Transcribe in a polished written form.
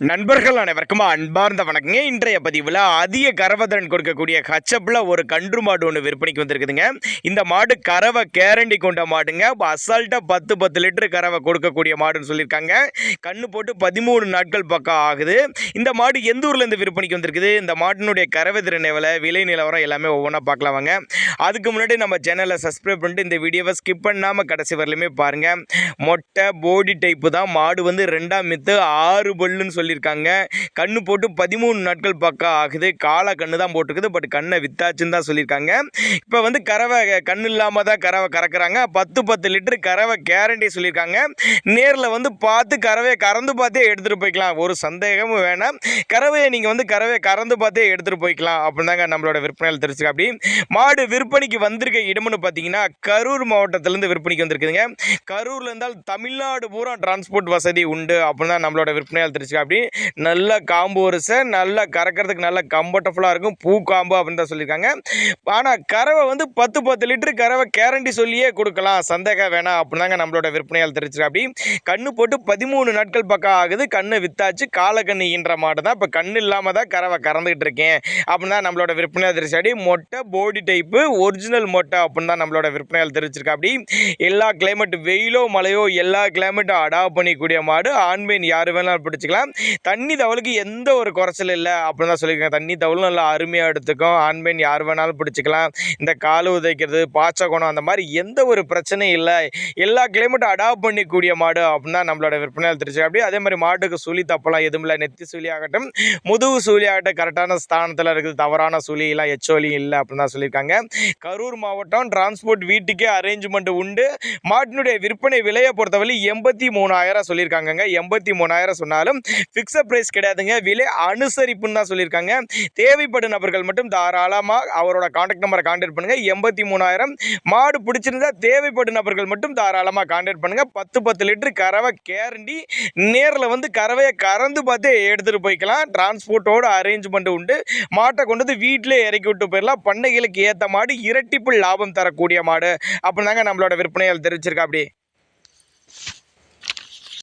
நண்பர்கள் அனைவருக்கும் அன்பார்ந்த வணக்கங்க. இன்றைய பதிவில் அதிக கறவைத்திறன் கொடுக்கக்கூடிய ஹச்சப்பில் ஒரு கன்று மாடு ஒன்று விற்பனைக்கு வந்திருக்குதுங்க. இந்த மாடு கறவை கேரண்டி கொண்ட மாடுங்க. அசால்ட்டாக 10 லிட்டர் கறவை கொடுக்கக்கூடிய மாடுன்னு சொல்லியிருக்காங்க. கண்ணு போட்டு 13 நாட்கள் பக்கம் ஆகுது. இந்த மாடு எந்த ஊர்லேருந்து விற்பனைக்கு வந்திருக்குது, இந்த மாட்டினுடைய கறவை திறன் எவ்வளோ, விலை நிலவரம் எல்லாமே ஒவ்வொன்றா பார்க்கலாம் வாங்க. அதுக்கு முன்னாடி நம்ம சேனலை சப்ஸ்கிரைப் பண்ணிட்டு இந்த வீடியோவை ஸ்கிப் பண்ணாமல் கடைசி வரலையுமே பாருங்கள். மொட்டை போடி டைப்பு தான் மாடு வந்து 2ஆம் மித்து 6 பல்லுன்னு சொல்லியிருக்காங்க. கண்ணு போட்டு 13 நாட்கள் பக்கம் ஆகுது. காலை கண்ணு தான் போட்டுருக்குது, பட் கண்ணை வித்தாச்சுன்னு தான் சொல்லியிருக்காங்க. இப்போ வந்து கறவை கண்ணு இல்லாமல் தான் கறவை கறக்குறாங்க. 10 லிட்டர் கறவை கேரண்டி சொல்லியிருக்காங்க. நேரில் வந்து பார்த்து கறவையை கறந்து பார்த்தே எடுத்துகிட்டு போய்க்கலாம், ஒரு சந்தேகமும் வேணாம். கறவையை நீங்கள் வந்து கறவையை கறந்து பார்த்தே எடுத்துகிட்டு போய்க்கலாம் அப்படின்னு தாங்க நம்மளோட விற்பனையில் தெரிஞ்சுக்க. அப்படி மாடு விற்பனைக்கு வந்திருக்க இடம்னு பார்த்தீங்கன்னா கரூர் மாவட்டத்திலேருந்து விற்பனைக்கு வந்திருக்குதுங்க. கரூரில் இருந்தால் தமிழ்நாடு பூரா டிரான்ஸ்போர்ட் வசதி உண்டு அப்படின்னு தான் நம்மளோட விற்பனையால் தெரிஞ்சுக்க. அப்படி நல்ல காம்பு வரிசை, நல்லா கறக்கிறதுக்கு நல்ல கம்ஃபர்டபுளாக இருக்கும், பூ காம்பு அப்படின்னு தான் சொல்லியிருக்காங்க. ஆனால் கறவை வந்து 10 லிட்டர் கறவை கேரண்டி சொல்லியே கொடுக்கலாம், சந்தேகம் வேணாம் அப்படின்னாங்க நம்மளோட விற்பனையால் தெரிஞ்சுக்க. அப்படி கண்ணு போட்டு 13 நாட்கள் பக்கம் ஆகுது. கண்ணு வித்தாச்சு, காலை கண்ணு ஈன்ற மாடு தான். இப்போ கண்ணு இல்லாமல் தான் கறவை கறந்துக்கிட்டு இருக்கேன் அப்படின்னா நம்மளோட விற்பனையால் தெரிஞ்சு. அப்படி மொட்டை போடி டைப்பு ஒரிஜினல் மொட்டை அப்படின்னு தான் நம்மளோட விற்பனையால் தெரிஞ்சிருக்கா. அப்படி எல்லா கிளைமேட், வெயிலோ மழையோ எல்லா கிளைமேட்டும் அடாப்ட் பண்ணிக்கூடிய மாடு. ஆண்மீன் யார் வேணாலும் பிடிச்சிக்கலாம். தண்ணி தவளுக்கு எந்த ஒரு குறைச்சல் இல்லை அப்படின்னு தான் சொல்லியிருக்காங்க. தண்ணி தவளும் நல்லா அருமையாக எடுத்துக்கும். ஆண்மீன் யார் வேணாலும் பிடிச்சிக்கலாம். இந்த கால் உதைக்கிறது, பாய்ச்ச குணம், அந்த மாதிரி எந்த ஒரு பிரச்சனையும் இல்லை. எல்லா கிளைமேட்டும் அடாப்ட் பண்ணிக்கூடிய மாடு அப்படின்னு தான் நம்மளோட விற்பனையால் தெரிஞ்சு. அப்படி அதே மாதிரி மாட்டுக்கு சுழி தப்பெல்லாம் எதுவும் இல்லை. நெத்தி சுழி ஆகட்டும், முதுகு சுழி ஆகட்டும் கரெக்டான ஸ்தானத்தில் இருக்குது. தவறான சுழியெல்லாம் எச்சொலியும் இல்லை அப்படின்னு தான் சொல்லியிருக்காங்க. கரூர் மாவட்டம் டிரான்ஸ்போர்ட் வீட்டுக்கே அரேஞ்ச்மெண்ட் உண்டு. மாட்டினுடைய விற்பனை விலையை பொறுத்தவரை 83,000 சொல்லியிருக்காங்க. 83,000 சொன்னாலும் ஃபிக்ஸட் பிரைஸ் கிடையாதுங்க, விலை அனுசரிப்புன்னு தான் சொல்லியிருக்காங்க. தேவைப்படும் நபர்கள் மட்டும் தாராளமாக அவரோட கான்டாக்ட் நம்பரை கான்டாக்ட் பண்ணுங்கள். 83,000 மாடு பிடிச்சிருந்தா தேவைப்படும் நபர்கள் மட்டும் தாராளமாக கான்டாக்ட் பண்ணுங்கள். 10 லிட்டர் கறவை கேரண்டி. நேரில் வந்து கறவையை கறந்து பார்த்து எடுத்துகிட்டு போய்க்கலாம். டிரான்ஸ்போர்ட்டோட அரேஞ்ச்மெண்ட் உண்டு. மாட்டை கொண்டு வந்து வீட்டிலே இறக்கி விட்டு போயிடலாம். பண்ணைகளுக்கு ஏற்ற மாடு, இரட்டிப்பு லாபம் தரக்கூடிய மாடு அப்படின்னு தாங்க நம்மளோட விற்பனையால் தெரிவிச்சிருக்கா. அப்படி